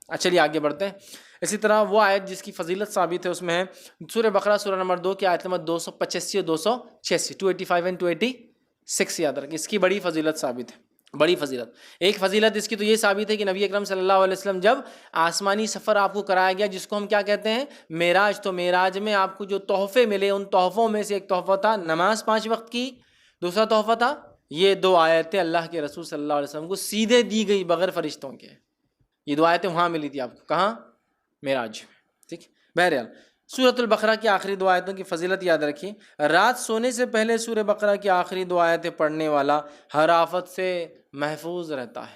چلیے آگے بڑھتے ہیں۔ اسی طرح وہ آیت جس کی فضیلت ثابت ہے اس میں ہے سورہ بقرہ سورہ نمبر 2 کی آیت نمبر 285 اور 286، 285 اینڈ 286 یاد رکھیں، اس کی بڑی فضیلت ثابت ہے، بڑی فضیلت۔ ایک فضیلت اس کی تو یہ ثابت ہے کہ نبی اکرم صلی اللہ علیہ وسلم جب آسمانی سفر آپ کو کرایا گیا جس کو ہم کیا کہتے ہیں معراج، تو معراج میں آپ کو جو تحفے ملے ان تحفوں میں سے ایک تحفہ تھا نماز 5 وقت کی، دوسرا تحفہ تھا یہ 2 آیتیں اللہ کے رسول صلی اللہ علیہ وسلم کو سیدھے دی گئی بغیر فرشتوں کے۔ یہ 2 آیتیں وہاں ملی تھی آپ کو، کہاں؟ معراج میں، ٹھیک۔ بہرحال سورۃ البقرہ کی آخری 2 آیتوں کی فضیلت یاد رکھیے۔ رات سونے سے پہلے سورہ بقرہ کی آخری 2 آیتیں پڑھنے والا ہر آفت سے محفوظ رہتا ہے،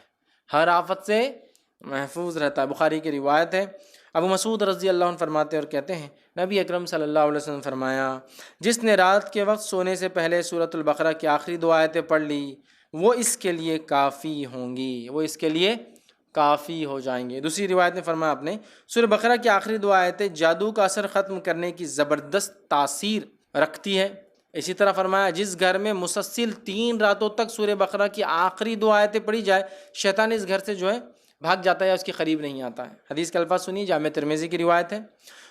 ہر آفت سے محفوظ رہتا ہے۔ بخاری کی روایت ہے، ابو مسعود رضی اللہ عنہ فرماتے اور کہتے ہیں نبی اکرم صلی اللہ علیہ وسلم فرمایا جس نے رات کے وقت سونے سے پہلے سورۃ البقرہ کی آخری 2 آیتیں پڑھ لی وہ اس کے لیے کافی ہوں گی، وہ اس کے لیے کافی ہو جائیں گے۔ دوسری روایت میں فرمایا آپ نے سورہ بقرہ کی آخری 2 آیتیں جادو کا اثر ختم کرنے کی زبردست تاثیر رکھتی ہے۔ اسی طرح فرمایا جس گھر میں مسلسل 3 راتوں تک سورہ بقرہ کی آخری 2 آیتیں پڑھی جائے شیطان اس گھر سے جو ہے بھاگ جاتا ہے یا اس کے قریب نہیں آتا ہے۔ حدیث کے الفاظ سنیے، جامع ترمذی کی روایت ہے۔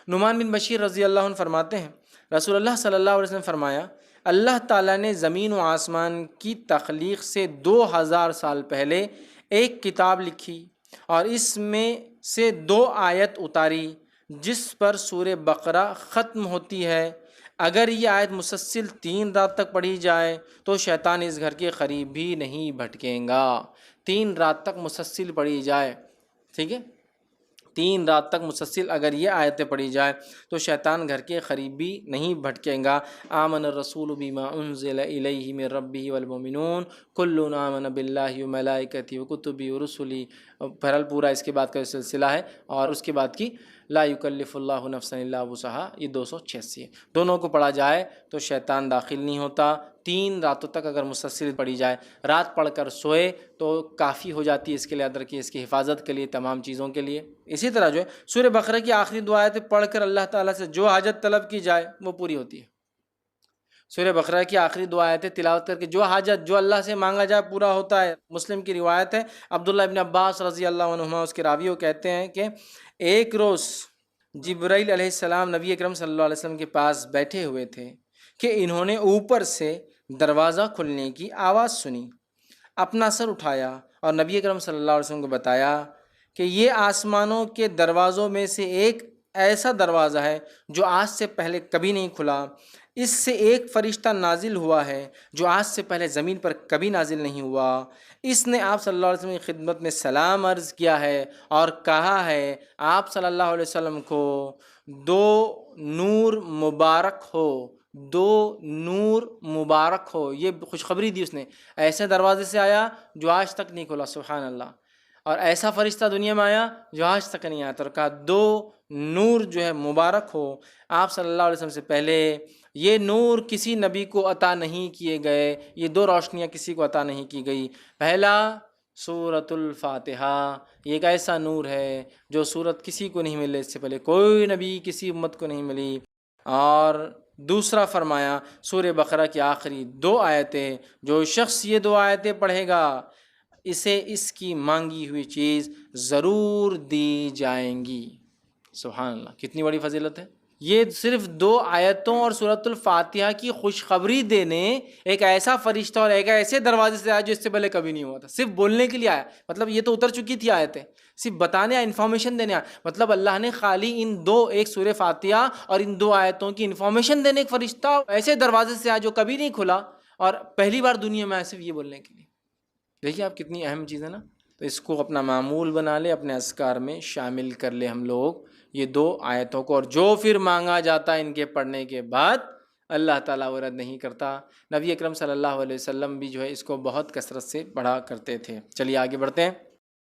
نعمان بن بشیر رضی اللہ عنہ فرماتے ہیں رسول اللہ صلی اللہ علیہ وسلم فرمایا اللہ تعالیٰ نے زمین و آسمان کی تخلیق سے 2000 سال پہلے ایک کتاب لکھی اور اس میں سے 2 آیت اتاری جس پر سورہ بقرہ ختم ہوتی ہے۔ اگر یہ آیت مسلسل 3 رات تک پڑھی جائے تو شیطان اس گھر کے قریب بھی نہیں بھٹکیں گا۔ 3 رات تک مسلسل پڑھی جائے، ٹھیک ہے، 3 رات تک مسلسل اگر یہ آیتیں پڑھی جائے تو شیطان گھر کے قریب بھی نہیں بھٹکیں گا۔ آمن الرسول بما انزل الیہ من ربہ والمؤمنون کل آمن باللہ وملائکتہ وکتبہ ورسلہ، بہرحال پورا اس کے بعد کا سلسلہ ہے، اور اس کے بعد کی لا یکلف اللہ نفسا الا وسعہا، یہ 286 ہے۔ دونوں کو پڑھا جائے تو شیطان داخل نہیں ہوتا۔ 3 راتوں تک اگر مسلسل پڑھی جائے، رات پڑھ کر سوئے تو کافی ہو جاتی ہے اس کے لیے، ادر کی اس کی حفاظت کے لیے، تمام چیزوں کے لیے۔ اسی طرح جو ہے سورہ بقرہ کی آخری 2 آیتیں پڑھ کر اللہ تعالیٰ سے جو حاجت طلب کی جائے وہ پوری ہوتی ہے۔ سورہ بقرہ کی آخری 2 آیتیں تلاوت کر کے جو حاجت جو اللہ سے مانگا جائے پورا ہوتا ہے۔ مسلم کی روایت ہے، عبداللہ ابن عباس رضی اللہ عنہما اس کے راوی وہ کہتے ہیں کہ ایک روز جبرائیل علیہ السلام نبی اکرم صلی اللہ علیہ وسلم کے پاس بیٹھے ہوئے تھے کہ انہوں نے اوپر سے دروازہ کھلنے کی آواز سنی، اپنا سر اٹھایا اور نبی اکرم صلی اللہ علیہ وسلم کو بتایا کہ یہ آسمانوں کے دروازوں میں سے ایک ایسا دروازہ ہے جو آج سے پہلے کبھی نہیں کھلا، اس سے ایک فرشتہ نازل ہوا ہے جو آج سے پہلے زمین پر کبھی نازل نہیں ہوا۔ اس نے آپ صلی اللہ علیہ وسلم کی خدمت میں سلام عرض کیا ہے اور کہا ہے آپ صلی اللہ علیہ وسلم کو 2 نور مبارک ہو، 2 نور مبارک ہو۔ یہ خوشخبری دی اس نے، ایسے دروازے سے آیا جو آج تک نہیں کھلا، سبحان اللہ، اور ایسا فرشتہ دنیا میں آیا جو آج تک نہیں آیا، اور کہا 2 نور جو ہے مبارک ہو آپ صلی اللہ علیہ وسلم سے پہلے۔ یہ نور کسی نبی کو عطا نہیں کیے گئے، یہ 2 روشنیاں کسی کو عطا نہیں کی گئی۔ پہلا سورۃ الفاتحہ، یہ ایک ایسا نور ہے جو سورت کسی کو نہیں ملے، اس سے پہلے کوئی نبی کسی امت کو نہیں ملی۔ اور دوسرا فرمایا سورہ بقرہ کی آخری 2 آیتیں، جو شخص یہ 2 آیتیں پڑھے گا اسے اس کی مانگی ہوئی چیز ضرور دی جائیں گی۔ سبحان اللہ، کتنی بڑی فضیلت ہے۔ یہ صرف 2 آیتوں اور سورۃ الفاتحہ کی خوشخبری دینے ایک ایسا فرشتہ اور ایک ایسے دروازے سے آیا جو اس سے پہلے کبھی نہیں ہوا تھا، صرف بولنے کے لیے آیا، مطلب یہ تو اتر چکی تھی آیتیں، صرف بتانے یا انفارمیشن دینے آیا، مطلب اللہ نے خالی ان 2، ایک سورہ فاتحہ اور ان 2 آیتوں کی انفارمیشن دینے ایک فرشتہ ایسے دروازے سے آیا جو کبھی نہیں کھلا اور پہلی بار دنیا میں آیا صرف یہ بولنے کے لیے۔ دیکھیے آپ کتنی اہم چیز ہے نا، تو اس کو اپنا معمول بنا لے، اپنے اذکار میں شامل کر لے ہم لوگ یہ 2 آیتوں کو، اور جو پھر مانگا جاتا ہے ان کے پڑھنے کے بعد اللہ تعالیٰ وہ رد نہیں کرتا۔ نبی اکرم صلی اللہ علیہ وسلم بھی جو ہے اس کو بہت کثرت سے پڑھا کرتے تھے۔ چلیے آگے بڑھتے ہیں۔